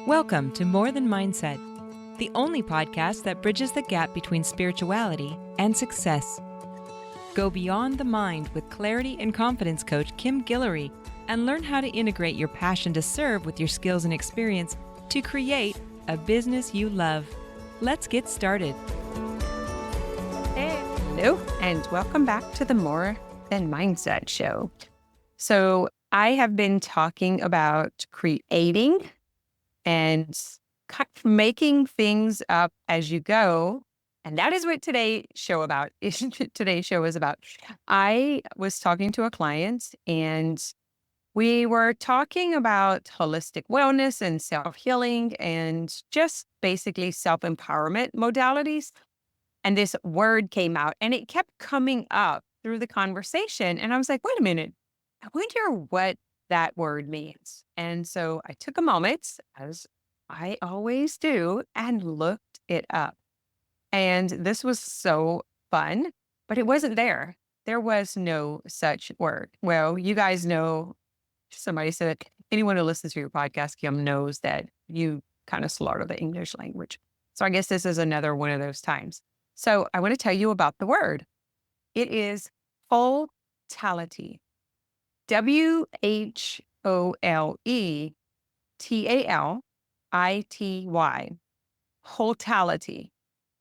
Welcome to More Than Mindset, the only podcast that bridges the gap between spirituality and success. Go beyond the mind with clarity and confidence coach Kim Guillory and learn how to integrate your passion to serve with your skills and experience to create a business you love. Let's get started. Hello, and welcome back to the More Than Mindset show. So I have been talking about creating and making things up as you go. And that is what today's show is about. I was talking to a client and we were talking about holistic wellness and self-healing and just basically self-empowerment modalities. And this word came out and it kept coming up through the conversation. And I was like, wait a minute, I wonder what that word means. And so I took a moment, as I always do, and looked it up. And this was so fun, but it wasn't there. There was no such word. Well, you guys know, somebody said, anyone who listens to your podcast, Kim, knows that you kind of slaughter the English language. So I guess this is another one of those times. So I want to tell you about the word. It is wholetality. WHOLETALITY. Wholetality.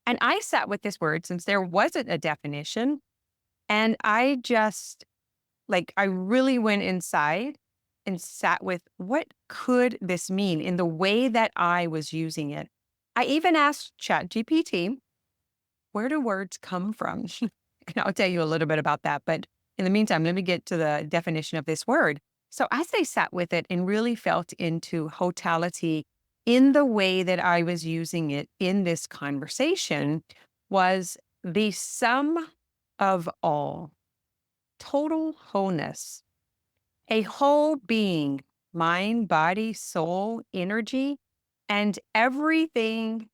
And I sat with this word since there wasn't a definition. And I really went inside and sat with what could this mean in the way that I was using it. I even asked ChatGPT, where do words come from? And I'll tell you a little bit about that. But in the meantime, let me get to the definition of this word. So as I sat with it and really felt into wholetality in the way that I was using it in this conversation was the sum of all, total wholeness, a whole being, mind, body, soul, energy, and everything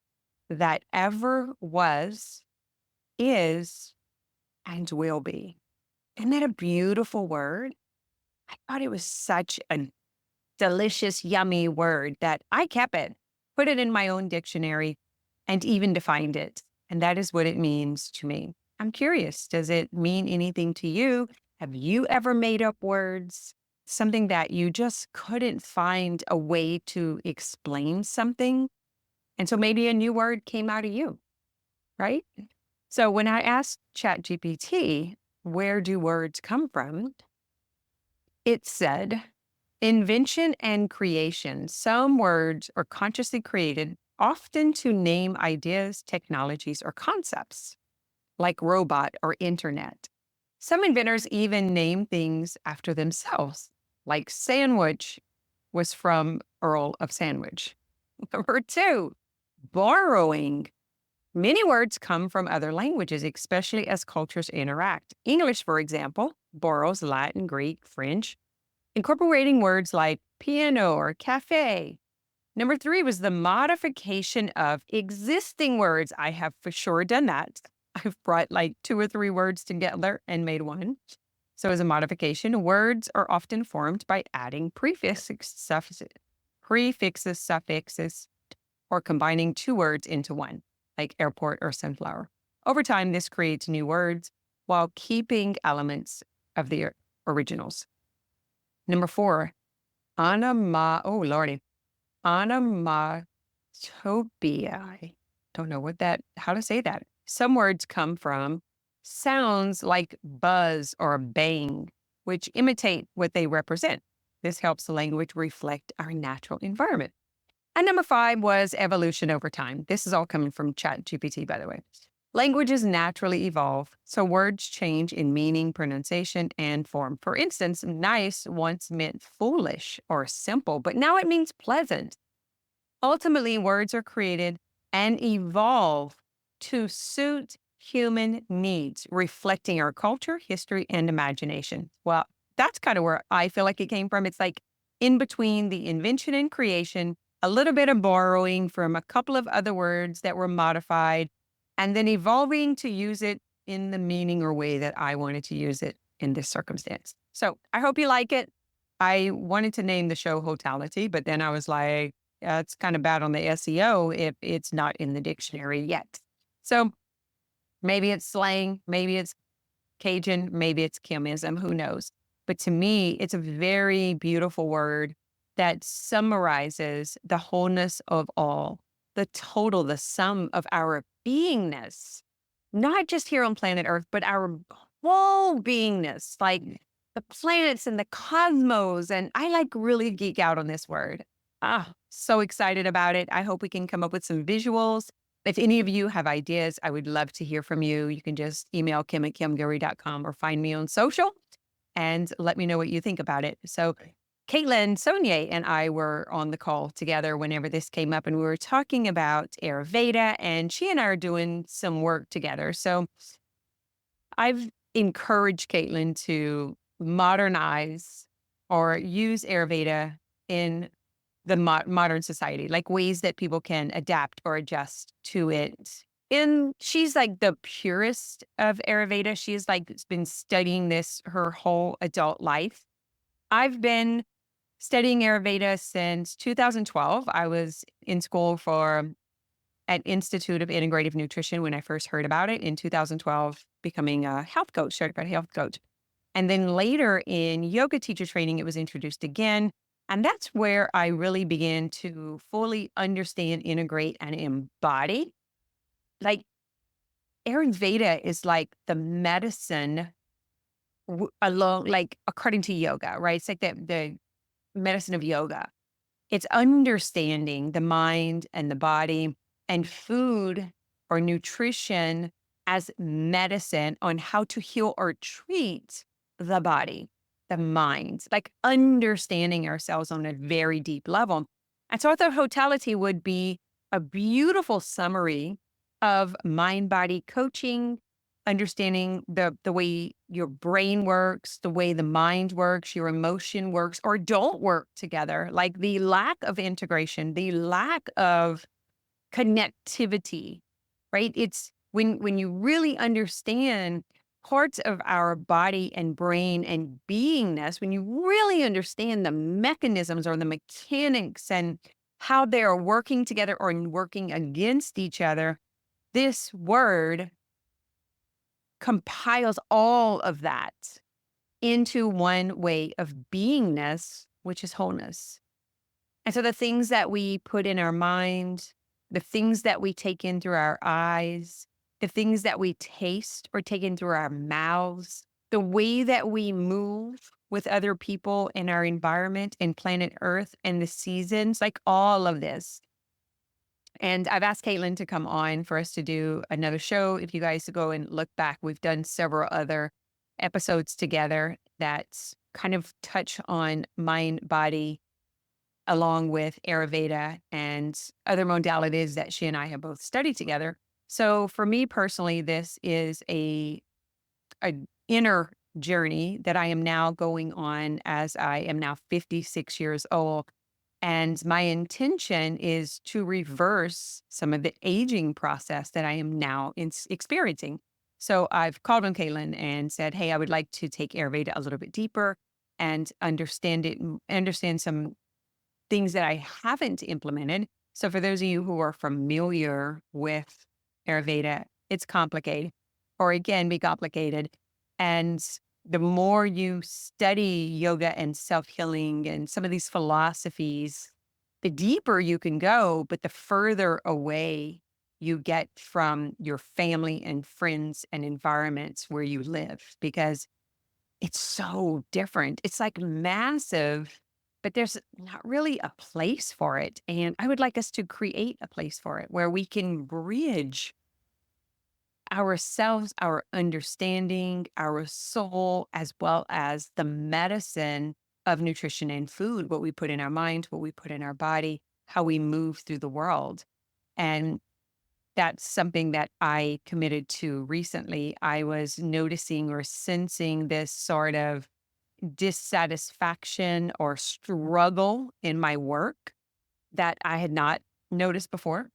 that ever was, is, and will be. Isn't that a beautiful word? I thought it was such a delicious, yummy word that I kept it, put it in my own dictionary, and even defined it. And that is what it means to me. I'm curious, does it mean anything to you? Have you ever made up words? Something that you just couldn't find a way to explain something? And so maybe a new word came out of you, right? So when I asked ChatGPT, where do words come from? It said, invention and creation. Some words are consciously created, often to name ideas, technologies, or concepts, like robot or internet. Some inventors even name things after themselves, like sandwich was from Earl of Sandwich. Number 2, borrowing. Many words come from other languages, especially as cultures interact. English, for example, borrows Latin, Greek, French, incorporating words like piano or cafe. Number 3 was the modification of existing words. I have for sure done that. I've brought like 2 or 3 words together and made one. So as a modification, words are often formed by adding prefixes, suffixes, or combining 2 words into one, like airport or sunflower. Over time, this creates new words while keeping elements of the originals. Number 4, onomatopoeia. I don't know how to say that. Some words come from sounds like buzz or bang, which imitate what they represent. This helps the language reflect our natural environment. And number 5 was evolution over time. This is all coming from ChatGPT, by the way. Languages naturally evolve, so words change in meaning, pronunciation, and form. For instance, nice once meant foolish or simple, but now it means pleasant. Ultimately, words are created and evolve to suit human needs, reflecting our culture, history, and imagination. Well, that's kind of where I feel like it came from. It's like in between the invention and creation, a little bit of borrowing from a couple of other words that were modified, and then evolving to use it in the meaning or way that I wanted to use it in this circumstance. So I hope you like it. I wanted to name the show Wholetality, but then I was like, it's kind of bad on the SEO if it's not in the dictionary yet. So maybe it's slang, maybe it's Cajun, maybe it's Kimism, who knows? But to me, it's a very beautiful word that summarizes the wholeness of all, the total, the sum of our beingness, not just here on planet Earth, but our whole beingness, like the planets and the cosmos. And I like really geek out on this word. So excited about it. I hope we can come up with some visuals. If any of you have ideas, I would love to hear from you. You can just email kim@kimguillory.com or find me on social and let me know what you think about it. So Caitlin, Sonia, and I were on the call together whenever this came up, and we were talking about Ayurveda, and she and I are doing some work together. So I've encouraged Caitlin to modernize or use Ayurveda in the modern society, like ways that people can adapt or adjust to it. And she's like the purist of Ayurveda. She's like been studying this her whole adult life. I've been studying Ayurveda since 2012. I was in school for at Institute of Integrative Nutrition when I first heard about it in 2012, becoming a health coach, certified health coach. And then later in yoga teacher training, it was introduced again. And that's where I really began to fully understand, integrate, and embody. Like Ayurveda is like the medicine along, like according to yoga, right? It's like the medicine of yoga. It's understanding the mind and the body and food or nutrition as medicine on how to heal or treat the body, the mind, like understanding ourselves on a very deep level. And so I thought Wholetality would be a beautiful summary of mind body coaching, understanding the way your brain works, the way the mind works, your emotion works or don't work together, like the lack of integration, the lack of connectivity, right? It's when you really understand parts of our body and brain and beingness, when you really understand the mechanisms or the mechanics and how they are working together or working against each other, this word compiles all of that into one way of beingness, which is wholeness. And so the things that we put in our mind, the things that we take in through our eyes, the things that we taste or take in through our mouths, the way that we move with other people in our environment and planet Earth and the seasons, like all of this. And I've asked Caitlin to come on for us to do another show. If you guys go and look back, we've done several other episodes together that kind of touch on mind, body, along with Ayurveda and other modalities that she and I have both studied together. So for me personally, this is a inner journey that I am now going on as I am now 56 years old. And my intention is to reverse some of the aging process that I am now experiencing. So I've called on Caitlin and said, hey, I would like to take Ayurveda a little bit deeper and understand it, understand some things that I haven't implemented. So for those of you who are familiar with Ayurveda, it's complicated, or it can be complicated. And the more you study yoga and self-healing and some of these philosophies, the deeper you can go, but the further away you get from your family and friends and environments where you live, because it's so different. It's like massive, but there's not really a place for it. And I would like us to create a place for it where we can bridge ourselves, our understanding, our soul, as well as the medicine of nutrition and food, what we put in our mind, what we put in our body, how we move through the world. And that's something that I committed to recently. I was noticing or sensing this sort of dissatisfaction or struggle in my work that I had not noticed before.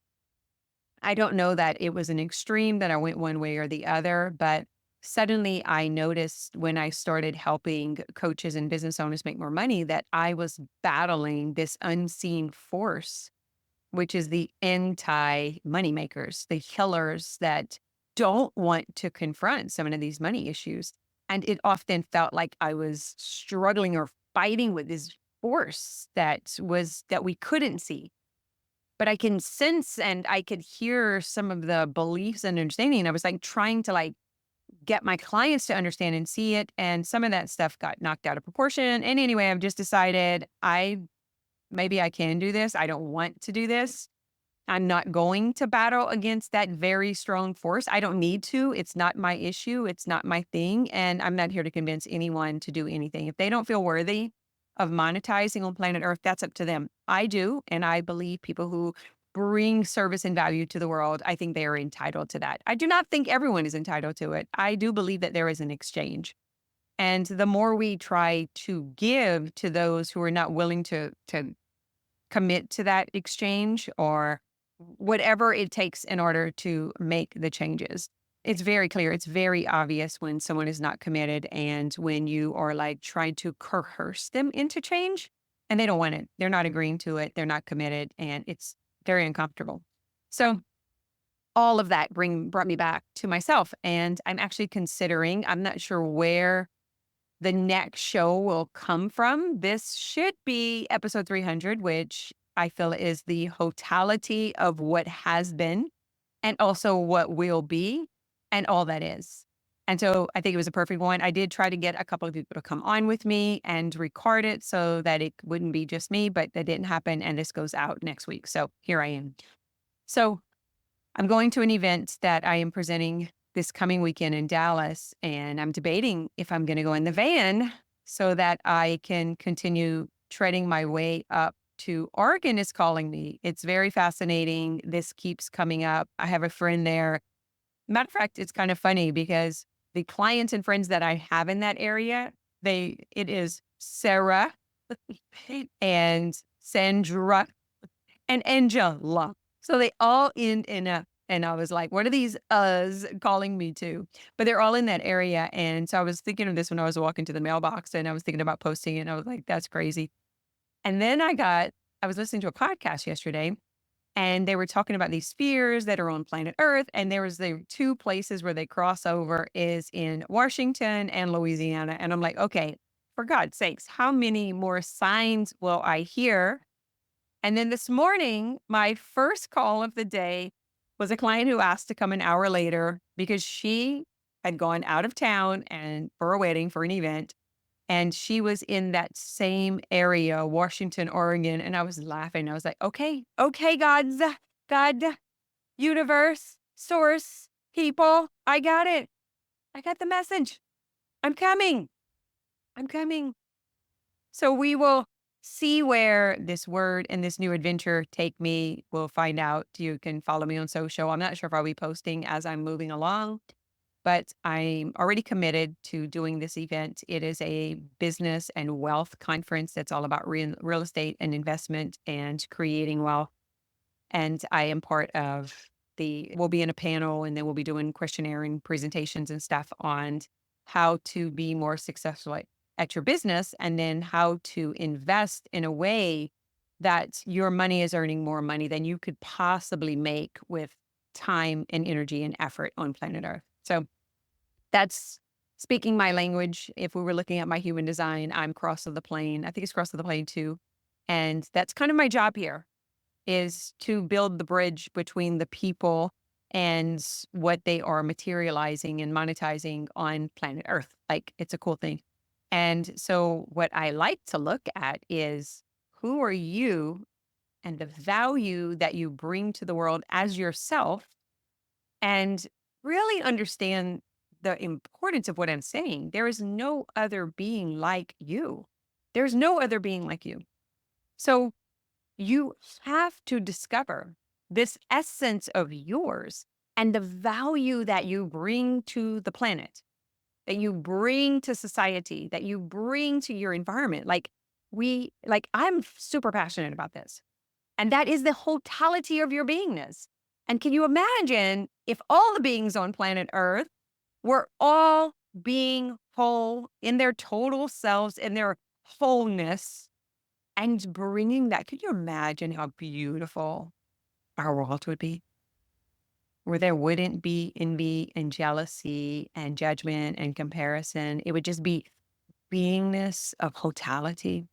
I don't know that it was an extreme that I went one way or the other, but suddenly I noticed when I started helping coaches and business owners make more money that I was battling this unseen force which is the anti moneymakers, the killers that don't want to confront some of these money issues. And it often felt like I was struggling or fighting with this force that we couldn't see. But I can sense and I could hear some of the beliefs and understanding. I was like trying to get my clients to understand and see it. And some of that stuff got knocked out of proportion. And anyway, I've just decided maybe I can do this. I don't want to do this. I'm not going to battle against that very strong force. I don't need to. It's not my issue. It's not my thing. And I'm not here to convince anyone to do anything. If they don't feel worthy of monetizing on planet Earth, that's up to them. I do. And I believe people who bring service and value to the world, I think they are entitled to that. I do not think everyone is entitled to it. I do believe that there is an exchange. And the more we try to give to those who are not willing to commit to that exchange or whatever it takes in order to make the changes. It's very clear. It's very obvious when someone is not committed and when you are trying to coerce them into change and they don't want it. They're not agreeing to it. They're not committed and it's very uncomfortable. So all of that brought me back to myself. And I'm actually considering, I'm not sure where the next show will come from. This should be episode 300, which I feel is the totality of what has been and also what will be and all that is. And so I think it was a perfect one. I did try to get a couple of people to come on with me and record it so that it wouldn't be just me, but that didn't happen. And this goes out next week. So here I am. So I'm going to an event that I am presenting this coming weekend in Dallas, and I'm debating if I'm going to go in the van so that I can continue treading my way up to Oregon is calling me. It's very fascinating. This keeps coming up. I have a friend there. Matter of fact, it's kind of funny because the clients and friends that I have in that area, it is Sarah and Sandra and Angela. So they all end in a, and I was like, what are these us calling me to? But they're all in that area. And so I was thinking of this when I was walking to the mailbox and I was thinking about posting it. And I was like, that's crazy. And then I was listening to a podcast yesterday and they were talking about these spheres that are on planet Earth. And there was the two places where they cross over is in Washington and Louisiana. And I'm like, okay, for God's sakes, how many more signs will I hear? And then this morning, my first call of the day was a client who asked to come an hour later because she had gone out of town and for a wedding for an event. And she was in that same area, Washington, Oregon. And I was laughing. I was like, okay, God, universe, source, people, I got it. I got the message. I'm coming. I'm coming. So we will see where this word and this new adventure take me. We'll find out. You can follow me on social. I'm not sure if I'll be posting as I'm moving along, but I'm already committed to doing this event. It is a business and wealth conference that's all about real estate and investment and creating wealth. And I am part of we'll be in a panel and then we'll be doing questionnaire and presentations and stuff on how to be more successful at your business and then how to invest in a way that your money is earning more money than you could possibly make with time and energy and effort on planet Earth. So that's speaking my language. If we were looking at my human design, I'm cross of the plane. I think it's cross of the plane too. And that's kind of my job here is to build the bridge between the people and what they are materializing and monetizing on planet Earth. Like it's a cool thing. And so what I like to look at is who are you and the value that you bring to the world as yourself and really understand the importance of what I'm saying. There is no other being like you. There's no other being like you. So you have to discover this essence of yours and the value that you bring to the planet, that you bring to society, that you bring to your environment. I'm super passionate about this. And that is the totality of your beingness. And can you imagine if all the beings on planet Earth were all being whole in their total selves, in their wholeness, and bringing that? Could you imagine how beautiful our world would be, where there wouldn't be envy and jealousy and judgment and comparison. It would just be beingness of totality.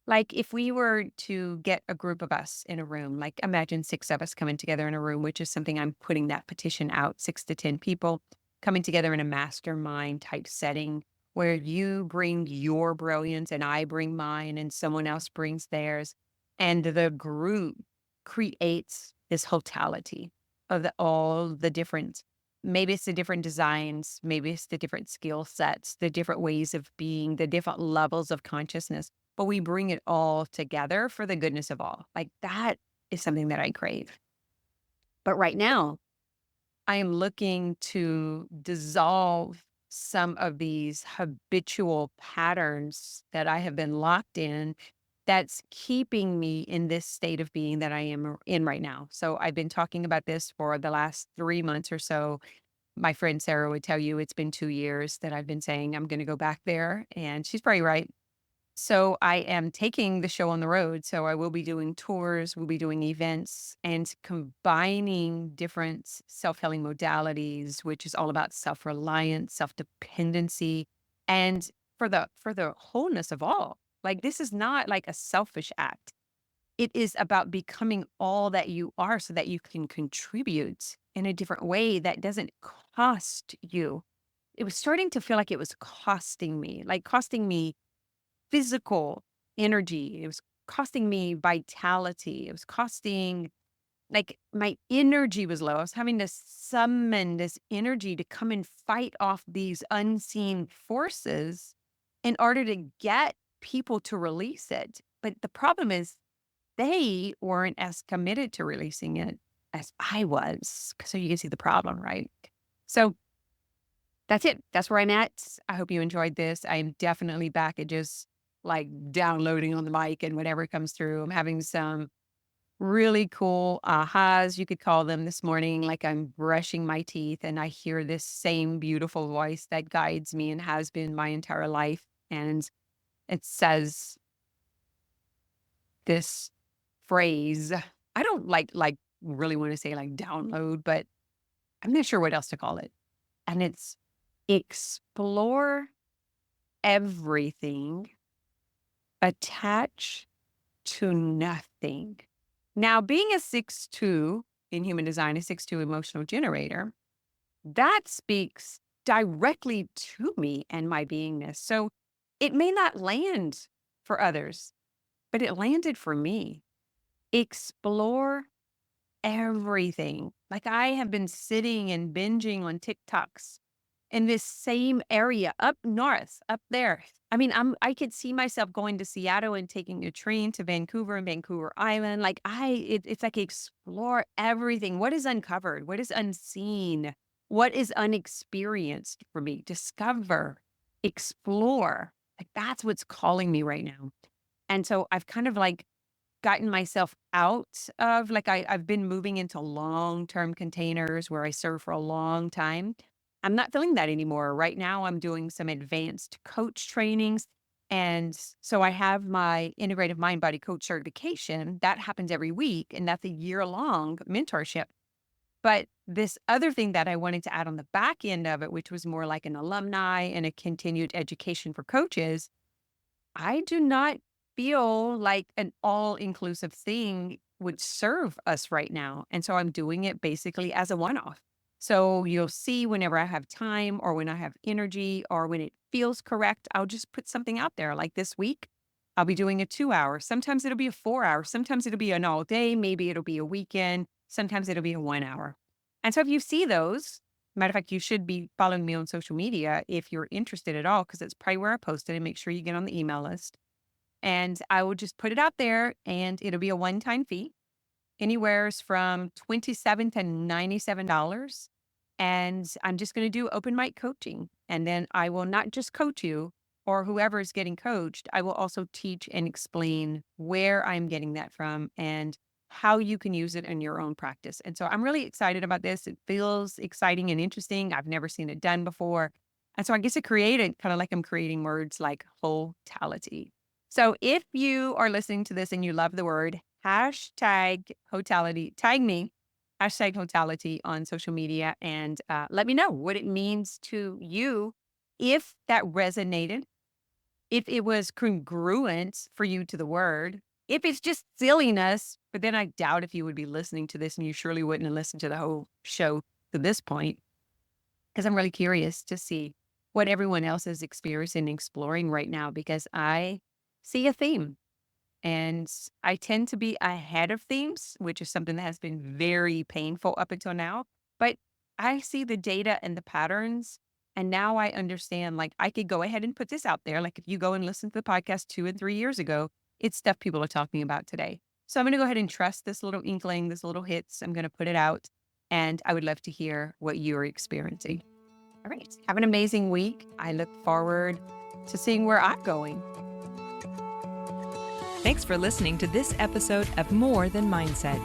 Like if we were to get a group of us in a room, like imagine 6 of us coming together in a room, which is something I'm putting that petition out, 6 to 10 people coming together in a mastermind type setting where you bring your brilliance and I bring mine and someone else brings theirs. And the group creates this totality of all the different, maybe it's the different designs, maybe it's the different skill sets, the different ways of being, the different levels of consciousness, but we bring it all together for the goodness of all. Like that is something that I crave. But right now, I am looking to dissolve some of these habitual patterns that I have been locked in that's keeping me in this state of being that I am in right now. So I've been talking about this for the last 3 months or so. My friend Sarah would tell you it's been 2 years that I've been saying I'm going to go back there. And she's probably right. So I am taking the show on the road. So I will be doing tours, we'll be doing events and combining different self-healing modalities, which is all about self-reliance, self-dependency, and for the wholeness of all. Like this is not like a selfish act. It is about becoming all that you are so that you can contribute in a different way that doesn't cost you. It was starting to feel like it was costing me physical energy. It was costing me vitality. It was costing like my energy was low. I was having to summon this energy to come and fight off these unseen forces in order to get people to release it. But the problem is they weren't as committed to releasing it as I was. So you can see the problem, right? So that's it. That's where I'm at. I hope you enjoyed this. I am definitely back at just like downloading on the mic and whatever comes through. I'm having some really cool ahas, you could call them this morning. Like I'm brushing my teeth and I hear this same beautiful voice that guides me and has been my entire life. And it says this phrase. I don't like really want to say like download, but I'm not sure what else to call it. And it's explore everything, attach to nothing. Now, being a 6'2" in human design, a 6'2" emotional generator, that speaks directly to me and my beingness. So it may not land for others, but it landed for me. Explore everything. Like I have been sitting and binging on TikToks in this same area up north, up there. I mean, I could see myself going to Seattle and taking a train to Vancouver and Vancouver Island. Like it's like explore everything. What is uncovered? What is unseen? What is unexperienced for me? Discover, explore. Like that's what's calling me right now. And so I've kind of like gotten myself out of like I've been moving into long-term containers where I serve for a long time. I'm not feeling that anymore. Right now, I'm doing some advanced coach trainings. And so I have my integrative mind body coach certification that happens every week, and that's a year-long mentorship. But this other thing that I wanted to add on the back end of it, which was more like an alumni and a continued education for coaches, I do not feel like an all-inclusive thing would serve us right now. And so I'm doing it basically as a one-off. So you'll see whenever I have time or when I have energy or when it feels correct, I'll just put something out there. Like this week, I'll be doing a 2 hour. Sometimes it'll be a 4 hour. Sometimes it'll be an all day. Maybe it'll be a weekend. Sometimes it'll be a 1 hour. And so if you see those, matter of fact, you should be following me on social media if you're interested at all, because it's probably where I posted and make sure you get on the email list. And I will just put it out there and it'll be a one-time fee, anywheres from $27 to $97. And I'm just going to do open mic coaching. And then I will not just coach you or whoever is getting coached. I will also teach and explain where I'm getting that from and how you can use it in your own practice. And so I'm really excited about this. It feels exciting and interesting. I've never seen it done before. And so I guess it created kind of like I'm creating words like wholetality. So if you are listening to this and you love the word hashtag Wholetality, tag me, hashtag Wholetality on social media, and let me know what it means to you, if that resonated, if it was congruent for you to the word, if it's just silliness. But then I doubt if you would be listening to this, and you surely wouldn't have listened to the whole show to this point, because I'm really curious to see what everyone else is experiencing and exploring right now, because I see a theme. And I tend to be ahead of themes, which is something that has been very painful up until now. But I see the data and the patterns. And now I understand, like, I could go ahead and put this out there. Like, if you go and listen to the podcast 2 and 3 years ago, it's stuff people are talking about today. So I'm going to go ahead and trust this little inkling, this little hits. I'm going to put it out. And I would love to hear what you're experiencing. All right. Have an amazing week. I look forward to seeing where I'm going. Thanks for listening to this episode of More Than Mindset.